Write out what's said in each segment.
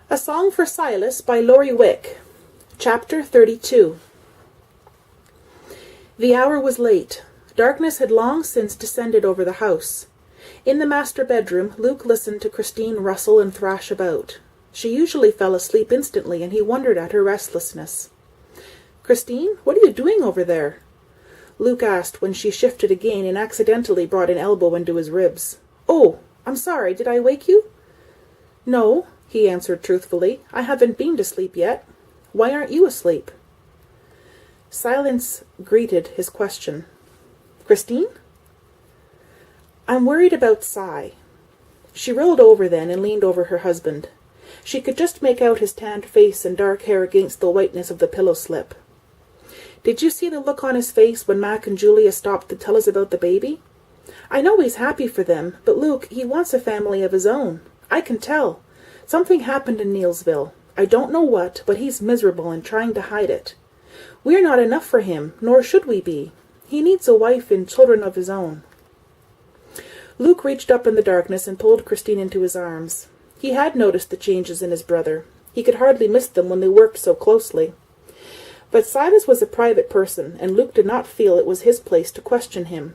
A Song for Silas by Laurie Wick. Chapter 32. The hour was late. Darkness had long since descended over the house. In the master bedroom, Luke listened to Christine rustle and thrash about. She usually fell asleep instantly, and he wondered at her restlessness. "Christine, what are you doing over there?" Luke asked when she shifted again and accidentally brought an elbow into his ribs. "Oh, I'm sorry. Did I wake you?" "No," he answered truthfully. "I haven't been to sleep yet. Why aren't you asleep?" Silence greeted his question. "Christine?" "I'm worried about Cy." She rolled over then and leaned over her husband. She could just make out his tanned face and dark hair against the whiteness of the pillow slip. "Did you see the look on his face when Mac and Julia stopped to tell us about the baby? I know he's happy for them, but Luke, he wants a family of his own. I can tell. Something happened in Neilsville. I don't know what, but he's miserable and trying to hide it. We're not enough for him, nor should we be. He needs a wife and children of his own." Luke reached up in the darkness and pulled Christine into his arms. He had noticed the changes in his brother. He could hardly miss them when they worked so closely. But Silas was a private person, and Luke did not feel it was his place to question him.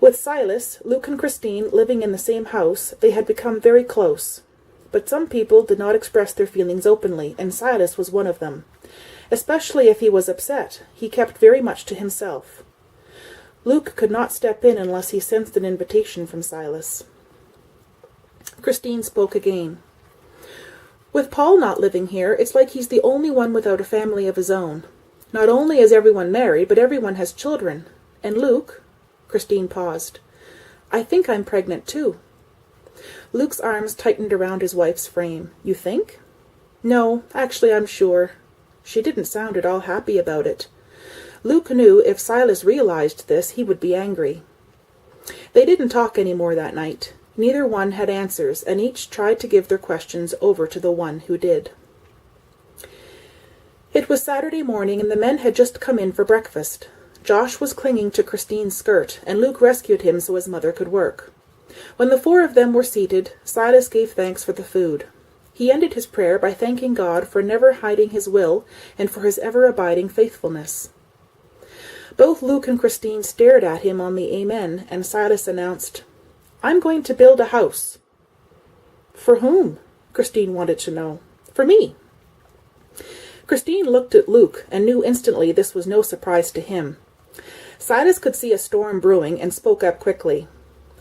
With Silas, Luke and Christine living in the same house, they had become very close. But some people did not express their feelings openly, and Silas was one of them. Especially if he was upset, he kept very much to himself. Luke could not step in unless he sensed an invitation from Silas. Christine spoke again. "With Paul not living here, it's like he's the only one without a family of his own. Not only is everyone married, but everyone has children. And Luke—" Christine paused. "I think I'm pregnant too." Luke's arms tightened around his wife's frame. "You think?" "No, actually I'm sure." She didn't sound at all happy about it. Luke knew if Silas realized this, he would be angry. They didn't talk any more that night. Neither one had answers, and each tried to give their questions over to the one who did. It was Saturday morning, and the men had just come in for breakfast. Josh was clinging to Christine's skirt, and Luke rescued him so his mother could work. When the four of them were seated, Silas gave thanks for the food. He ended his prayer by thanking God for never hiding his will and for his ever-abiding faithfulness. Both Luke and Christine stared at him on the amen, and Silas announced, "I'm going to build a house." "For whom?" Christine wanted to know. "For me." Christine looked at Luke and knew instantly this was no surprise to him. Silas could see a storm brewing and spoke up quickly.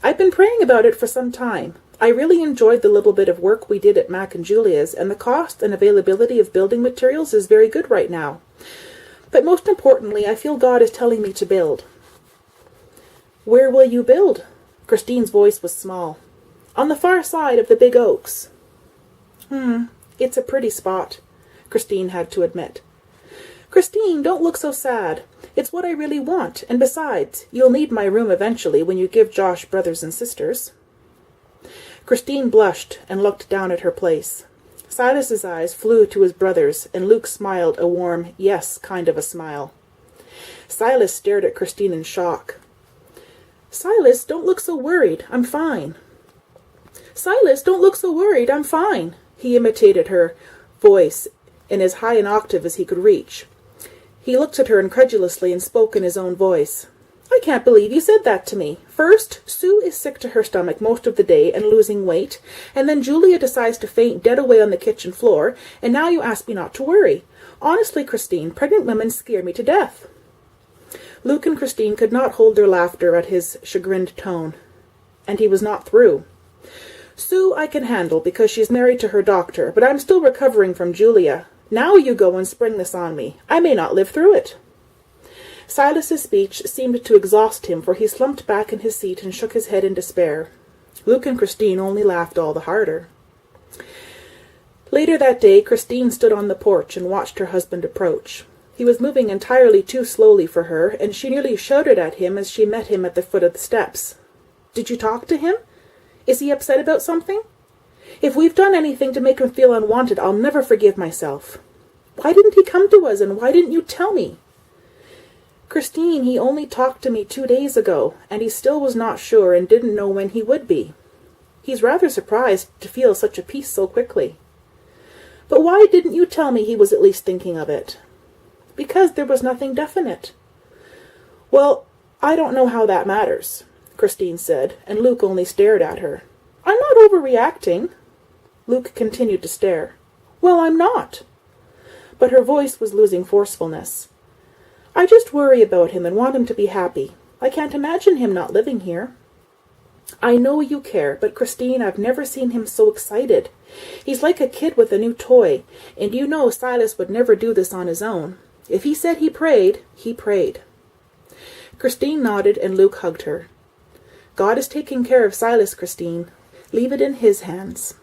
"I've been praying about it for some time. I really enjoyed the little bit of work we did at Mac and Julia's, and the cost and availability of building materials is very good right now. But most importantly, I feel God is telling me to build." "Where will you build?" Christine's voice was small. "On the far side of the big oaks." It's a pretty spot," Christine had to admit. "Christine, don't look so sad. It's what I really want, and besides, you'll need my room eventually when you give Josh brothers and sisters." Christine blushed and looked down at her place. Silas's eyes flew to his brother's, and Luke smiled a warm, yes kind of a smile. Silas stared at Christine in shock. "Silas, don't look so worried. I'm fine." "Silas, don't look so worried. I'm fine." He imitated her voice in as high an octave as he could reach. He looked at her incredulously and spoke in his own voice. "I can't believe you said that to me. First, Sue is sick to her stomach most of the day and losing weight, and then Julia decides to faint dead away on the kitchen floor, and now you ask me not to worry. Honestly, Christine, pregnant women scare me to death." Luke and Christine could not hold their laughter at his chagrined tone. And he was not through. "Sue I can handle because she's married to her doctor, but I'm still recovering from Julia. Now you go and spring this on me. I may not live through it." Silas's speech seemed to exhaust him, for he slumped back in his seat and shook his head in despair. Luke and Christine only laughed all the harder. Later that day, Christine stood on the porch and watched her husband approach. He was moving entirely too slowly for her, and she nearly shouted at him as she met him at the foot of the steps. "Did you talk to him? Is he upset about something? If we've done anything to make him feel unwanted, I'll never forgive myself. Why didn't he come to us, and why didn't you tell me?" "Christine, he only talked to me 2 days ago, and he still was not sure and didn't know when he would be." He's rather surprised to feel such a peace so quickly. But why didn't you tell me he was at least thinking of it? Because there was nothing definite. Well, I don't know how that matters, Christine said, and Luke only stared at her. I'm not overreacting. Luke continued to stare. Well, I'm not. But her voice was losing forcefulness. I just worry about him and want him to be happy. I can't imagine him not living here. I know you care, but Christine, I've never seen him so excited. He's like a kid with a new toy, and you know Silas would never do this on his own. If he said he prayed, he prayed. Christine nodded and Luke hugged her. God is taking care of Silas, Christine. Leave it in his hands.